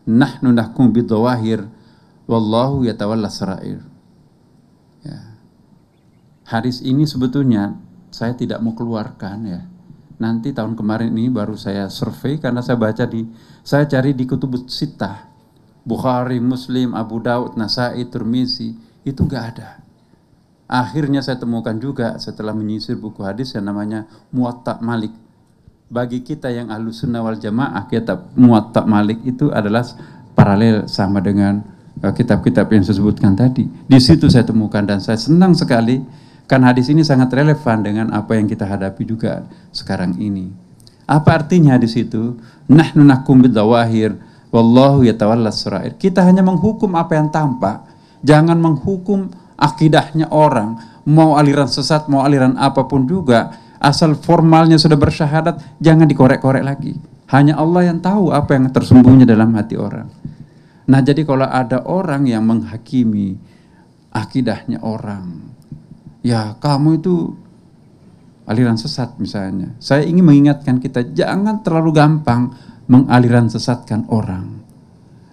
Nahnu nahkum bidhawahir wallahu yatawalla sarair. Ya. Hadis ini sebetulnya saya tidak mau keluarkan ya. Nanti tahun kemarin ini baru saya survei karena saya cari di kutubus sittah. Bukhari, Muslim, Abu Daud, Nasai, Tirmizi, itu enggak ada. Akhirnya saya temukan juga setelah menyisir buku hadis yang namanya Muwatta Malik. Bagi kita yang Ahlus Sunnah wal Jamaah, kitab Muwatta Malik itu adalah paralel sama dengan kitab-kitab yang saya sebutkan tadi. Di situ saya temukan dan saya senang sekali karena hadis ini sangat relevan dengan apa yang kita hadapi juga sekarang ini. Apa artinya hadis itu? Nahnu nahkum bidzawahir wallahu yatawallas sarair. Kita hanya menghukum apa yang tampak, jangan menghukum akidahnya orang, mau aliran sesat, mau aliran apapun juga, asal formalnya sudah bersyahadat, jangan dikorek-korek lagi. Hanya Allah yang tahu apa yang tersembunyi dalam hati orang. Nah, jadi kalau ada orang yang menghakimi akidahnya orang, ya kamu itu aliran sesat misalnya. Saya ingin mengingatkan kita, jangan terlalu gampang mengaliran sesatkan orang.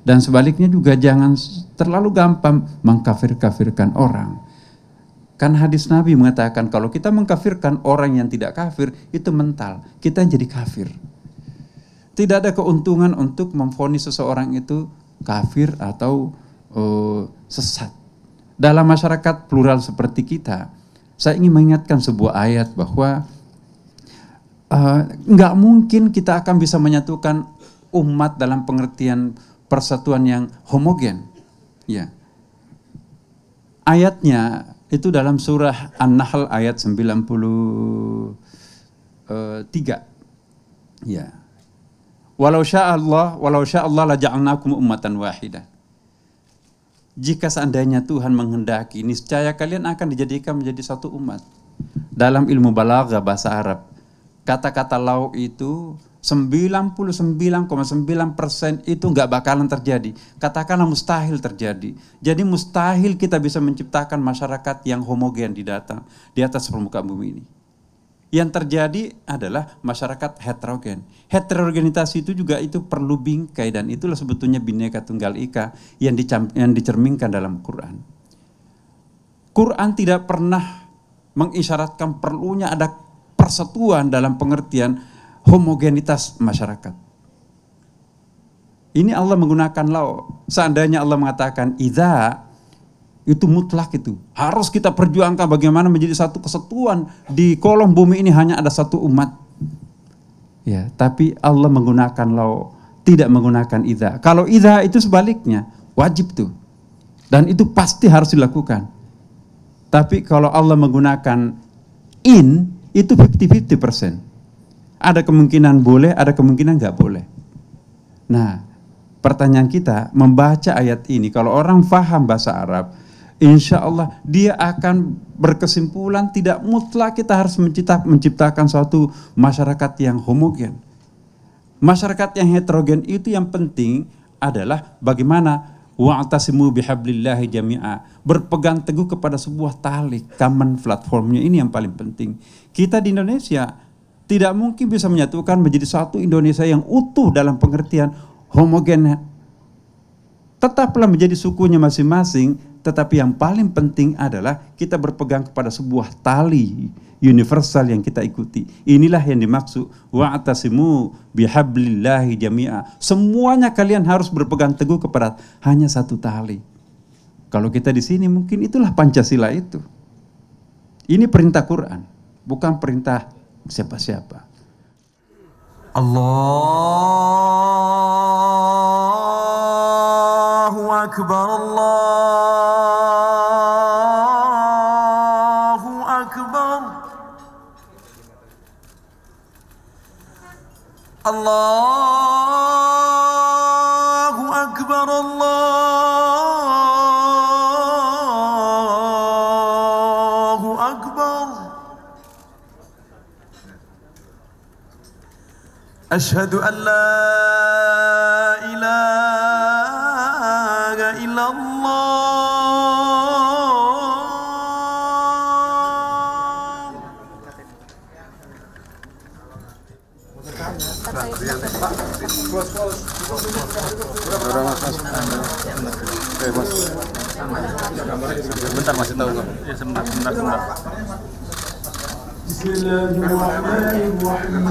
Dan sebaliknya juga jangan terlalu gampang mengkafir-kafirkan orang. Kan hadis Nabi mengatakan kalau kita mengkafirkan orang yang tidak kafir, itu mental, kita jadi kafir. Tidak ada keuntungan untuk memvonis seseorang itu kafir atau sesat. Dalam masyarakat plural seperti kita, saya ingin mengingatkan sebuah ayat bahwa nggak mungkin kita akan bisa menyatukan umat dalam pengertian persatuan yang homogen. Ya. Ayatnya itu dalam surah An-Nahl ayat 93. Ya. Walau sya'allah la ja'alnakum ummatan wahidah. Jika seandainya Tuhan menghendaki, niscaya kalian akan dijadikan menjadi satu umat. Dalam ilmu balaghah bahasa Arab, kata-kata lau itu 99,9% itu nggak bakalan terjadi. Katakanlah mustahil terjadi. Jadi mustahil kita bisa menciptakan masyarakat yang homogen di atas permukaan bumi ini. Yang terjadi adalah masyarakat heterogen. Heterogenitas itu juga itu perlu bingkai dan itulah sebetulnya Bhinneka Tunggal Ika yang dicerminkan dalam Quran. Quran tidak pernah mengisyaratkan perlunya ada persatuan dalam pengertian homogenitas masyarakat. Ini Allah menggunakan lau. Seandainya Allah mengatakan idza, itu mutlak itu. Harus kita perjuangkan bagaimana menjadi satu kesatuan di kolom bumi ini hanya ada satu umat. Ya, tapi Allah menggunakan lau, tidak menggunakan idza. Kalau idza itu sebaliknya, wajib tuh. Dan itu pasti harus dilakukan. Tapi kalau Allah menggunakan in, itu 50-50%. Ada kemungkinan boleh, ada kemungkinan nggak boleh. Nah, pertanyaan kita membaca ayat ini, kalau orang faham bahasa Arab, insya Allah dia akan berkesimpulan tidak mutlak kita harus menciptakan suatu masyarakat yang homogen. Masyarakat yang heterogen itu yang penting adalah bagaimana wa'tasimu bihablillahi jami'a, berpegang teguh kepada sebuah tali, common platformnya ini yang paling penting. Kita di Indonesia tidak mungkin bisa menyatukan menjadi satu Indonesia yang utuh dalam pengertian homogen. Tetaplah menjadi sukunya masing-masing, tetapi yang paling penting adalah kita berpegang kepada sebuah tali universal yang kita ikuti. Inilah yang dimaksud wa'tasimu bihablillahi jami'a. Semuanya kalian harus berpegang teguh kepada hanya satu tali. Kalau kita di sini mungkin itulah Pancasila itu. Ini perintah Quran, bukan perintah siapa-siapa. Allahu Akbar, Allahu Akbar, Allahu Akbar, Allahu Akbar. Asyhadu an la ilaha illallah. Bentar masih tahu nggak? Ya sebentar. Bismillahirrahmanirrahim.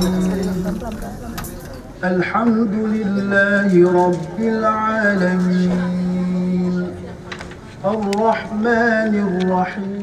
Alhamdulillahi Rabbil Alamin. Ar-Rahmanir Rahim.